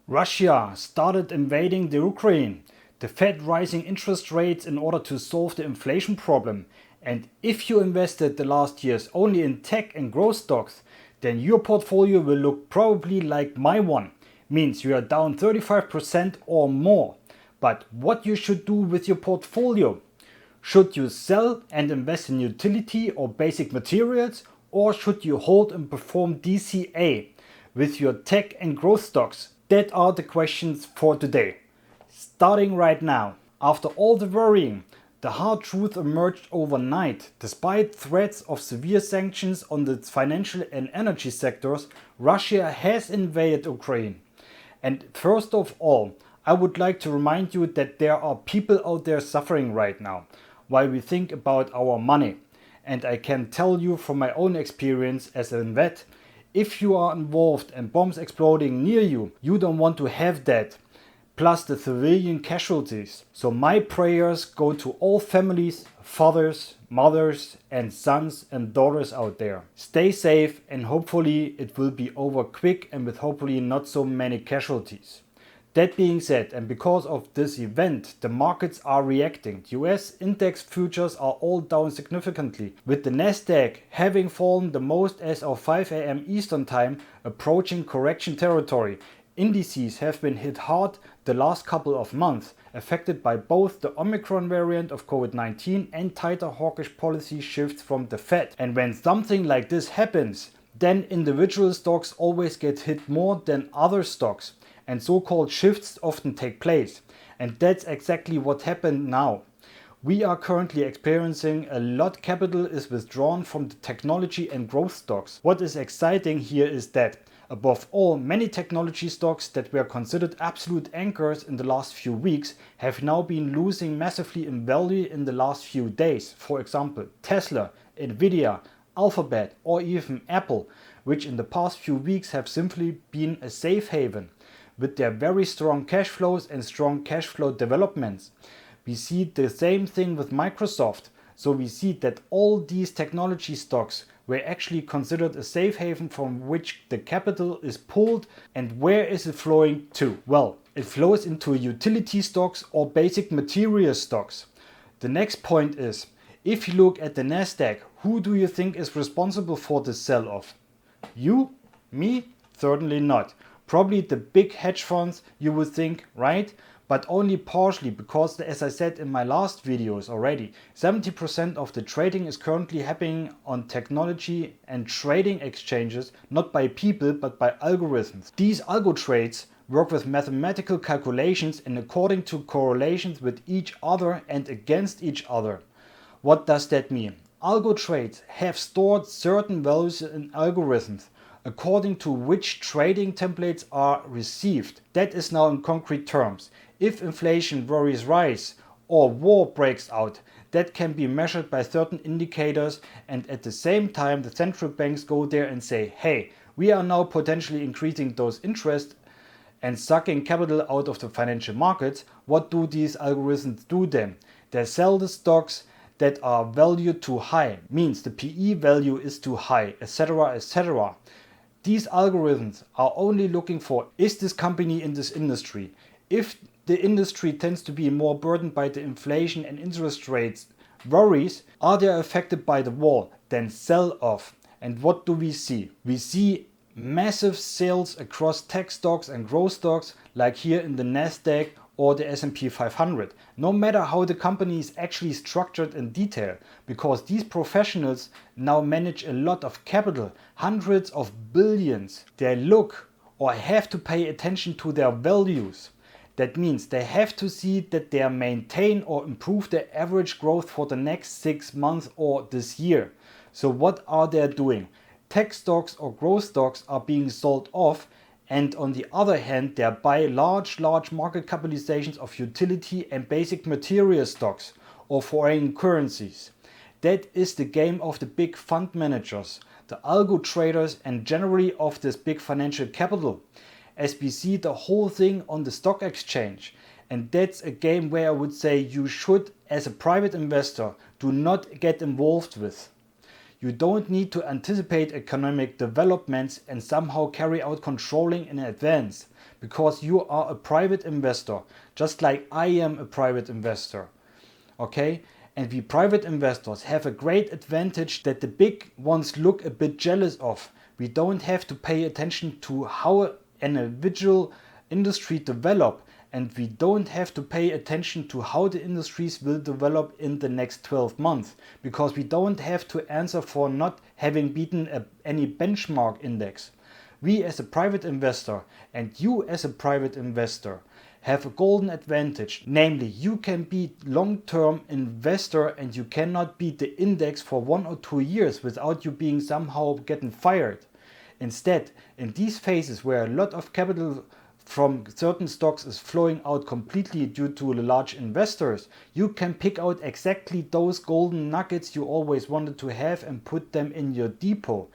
Russia started invading the Ukraine, the Fed rising interest rates in order to solve the inflation problem. And if you invested the last years only in tech and growth stocks, then your portfolio will look probably like my one. Means you are down 35% or more. But what you should do with your portfolio? Should you sell and invest in utility or basic materials, or should you hold and perform DCA with your tech and growth stocks? That are the questions for today. Starting right now. After all the worrying, the hard truth emerged overnight. Despite threats of severe sanctions on the financial and energy sectors, Russia has invaded Ukraine. And first of all, I would like to remind you that there are people out there suffering right now while we think about our money. And I can tell you from my own experience as a vet, if you are involved and bombs exploding near you, you don't want to have that, plus the civilian casualties. So my prayers go to all families, fathers, mothers and sons and daughters out there. Stay safe and hopefully it will be over quick and with hopefully not so many casualties. That being said, and because of this event, the markets are reacting. US index futures are all down significantly, with the Nasdaq having fallen the most as of 5 a.m. Eastern Time, approaching correction territory. Indices have been hit hard the last couple of months, affected by both the Omicron variant of COVID-19 and tighter hawkish policy shifts from the Fed. And when something like this happens, then individual stocks always get hit more than other stocks. And so-called shifts often take place. And that's exactly what happened now. We are currently experiencing a lot capital is withdrawn from the technology and growth stocks. What is exciting here is that, above all, many technology stocks that were considered absolute anchors in the last few weeks have now been losing massively in value in the last few days. For example, Tesla, Nvidia, Alphabet or even Apple, which in the past few weeks have simply been a safe haven. With their very strong cash flows and strong cash flow developments. We see the same thing with Microsoft. So we see that all these technology stocks were actually considered a safe haven from which the capital is pulled. And where is it flowing to? Well, it flows into utility stocks or basic material stocks. The next point is, if you look at the Nasdaq, who do you think is responsible for the sell-off? You? Me? Certainly not. Probably the big hedge funds, you would think, right? But only partially, because as I said in my last videos already, 70% of the trading is currently happening on technology and trading exchanges, not by people but by algorithms. These algo trades work with mathematical calculations and according to correlations with each other and against each other. What does that mean? Algo trades have stored certain values in algorithms, according to which trading templates are received. That is now in concrete terms. If inflation worries rise or war breaks out, that can be measured by certain indicators, and at the same time the central banks go there and say, hey, we are now potentially increasing those interests and sucking capital out of the financial markets. What do these algorithms do then? They sell the stocks that are valued too high, means the PE value is too high, etc., etc. These algorithms are only looking for, is this company in this industry? If the industry tends to be more burdened by the inflation and interest rates worries, are they affected by the war? Then sell off. And what do we see? We see massive sales across tech stocks and growth stocks, like here in the Nasdaq or the S&P 500, no matter how the company is actually structured in detail, because these professionals now manage a lot of capital, hundreds of billions. They look or have to pay attention to their values. That means they have to see that they maintain or improve their average growth for the next 6 months or this year. So what are they doing? Tech stocks or growth stocks are being sold off, and on the other hand they buy large market capitalizations of utility and basic material stocks or foreign currencies. That is the game of the big fund managers, the algo traders and generally of this big financial capital, as we see the whole thing on the stock exchange. And that's a game where I would say you should, as a private investor, do not get involved with. You don't need to anticipate economic developments and somehow carry out controlling in advance, because you are a private investor, just like I am a private investor. Okay? And we private investors have a great advantage that the big ones look a bit jealous of. We don't have to pay attention to how an individual industry develop, and we don't have to pay attention to how the industries will develop in the next 12 months, because we don't have to answer for not having beaten any benchmark index. We as a private investor and you as a private investor have a golden advantage, namely you can be long-term investor and you cannot beat the index for 1 or 2 years without you being somehow getting fired. Instead, in these phases where a lot of capital from certain stocks is flowing out completely due to the large investors, you can pick out exactly those golden nuggets you always wanted to have and put them in your depot.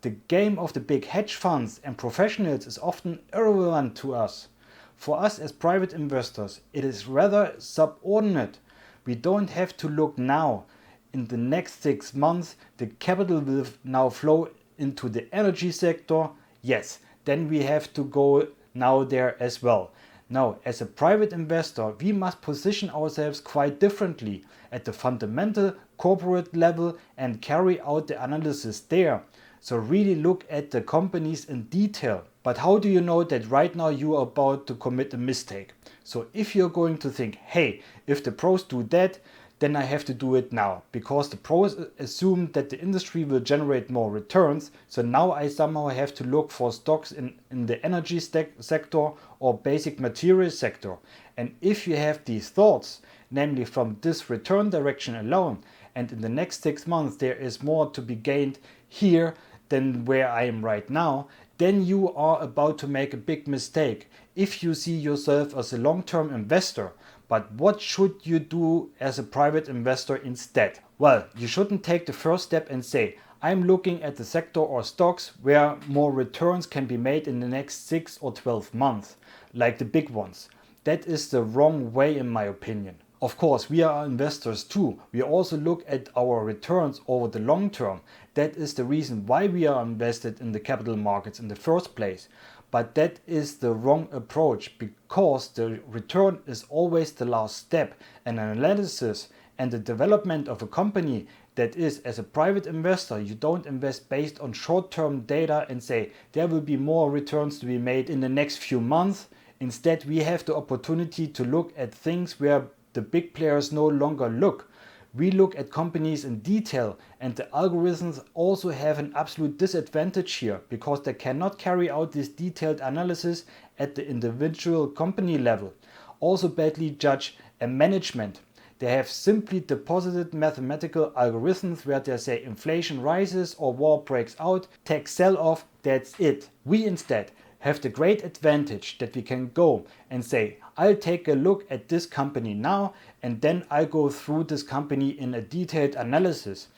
The game of the big hedge funds and professionals is often irrelevant to us. For us as private investors, it is rather subordinate. We don't have to look now. In the next 6 months, the capital will now flow into the energy sector. Yes, then we have to go now there as well. Now, as a private investor, we must position ourselves quite differently at the fundamental corporate level and carry out the analysis there. So really look at the companies in detail. But how do you know that right now you are about to commit a mistake? So if you're going to think, hey, if the pros do that, then I have to do it now, because the pros assume that the industry will generate more returns. So now I somehow have to look for stocks in the energy sector or basic materials sector. And if you have these thoughts, namely from this return direction alone, and in the next 6 months there is more to be gained here than where I am right now, then you are about to make a big mistake if you see yourself as a long-term investor. But what should you do as a private investor instead? Well, you shouldn't take the first step and say, I'm looking at the sector or stocks where more returns can be made in the next 6 or 12 months, like the big ones. That is the wrong way in my opinion. Of course, we are investors too. We also look at our returns over the long term. That is the reason why we are invested in the capital markets in the first place. But that is the wrong approach, because the return is always the last step. An analysis and the development of a company, that is, as a private investor, you don't invest based on short-term data and say there will be more returns to be made in the next few months. Instead, we have the opportunity to look at things where the big players no longer look. We look at companies in detail, and the algorithms also have an absolute disadvantage here, because they cannot carry out this detailed analysis at the individual company level. Also badly judge a management. They have simply deposited mathematical algorithms where they say inflation rises or war breaks out, tech sell off, that's it. We instead have the great advantage that we can go and say, I'll take a look at this company now, and then I'll go through this company in a detailed analysis.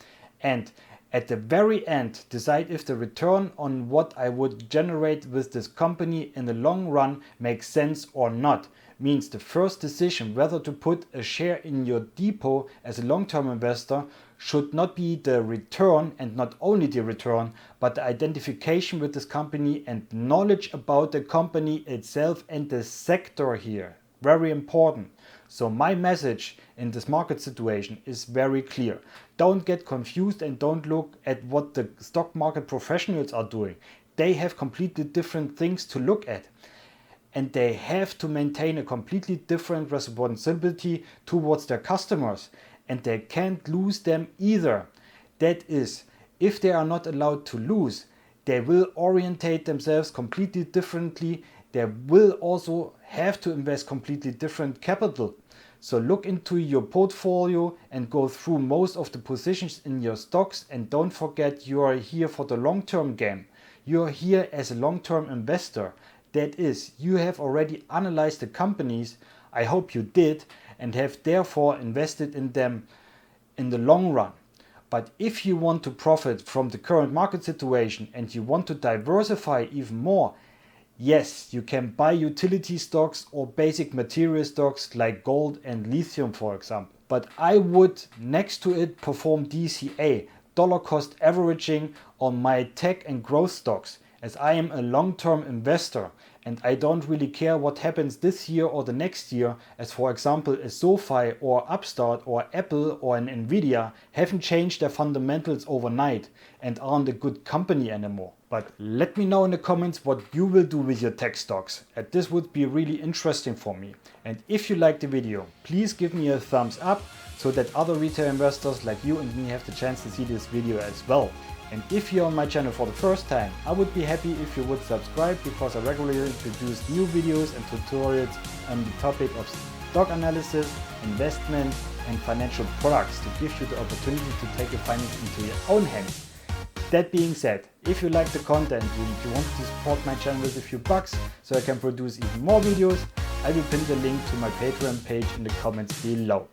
And at the very end, decide if the return on what I would generate with this company in the long run makes sense or not. Means the first decision whether to put a share in your depot as a long-term investor should not be the return, and not only the return, but the identification with this company and knowledge about the company itself and the sector here. Very important. So my message in this market situation is very clear. Don't get confused and don't look at what the stock market professionals are doing. They have completely different things to look at. And they have to maintain a completely different responsibility towards their customers. And they can't lose them either. That is, if they are not allowed to lose, they will orientate themselves completely differently. They will also have to invest completely different capital. So look into your portfolio and go through most of the positions in your stocks, and don't forget you are here for the long-term game. You are here as a long-term investor. That is, you have already analyzed the companies, I hope you did, and have therefore invested in them in the long run. But if you want to profit from the current market situation and you want to diversify even more, yes, you can buy utility stocks or basic material stocks like gold and lithium, for example. But I would, next to it, perform DCA. dollar cost averaging on my tech and growth stocks, as I am a long-term investor and I don't really care what happens this year or the next year, as for example a SoFi or Upstart or Apple or an Nvidia haven't changed their fundamentals overnight and aren't a good company anymore. But let me know in the comments what you will do with your tech stocks, and this would be really interesting for me. And if you liked the video, please give me a thumbs up so that other retail investors like you and me have the chance to see this video as well. And if you're on my channel for the first time, I would be happy if you would subscribe, because I regularly produce new videos and tutorials on the topic of stock analysis, investment and financial products to give you the opportunity to take your finance into your own hands. That being said, if you like the content and you want to support my channel with a few bucks so I can produce even more videos, I will pin the link to my Patreon page in the comments below.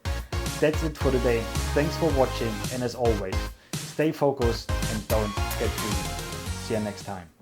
That's it for today. Thanks for watching, and as always, stay focused and don't get greedy. See you next time.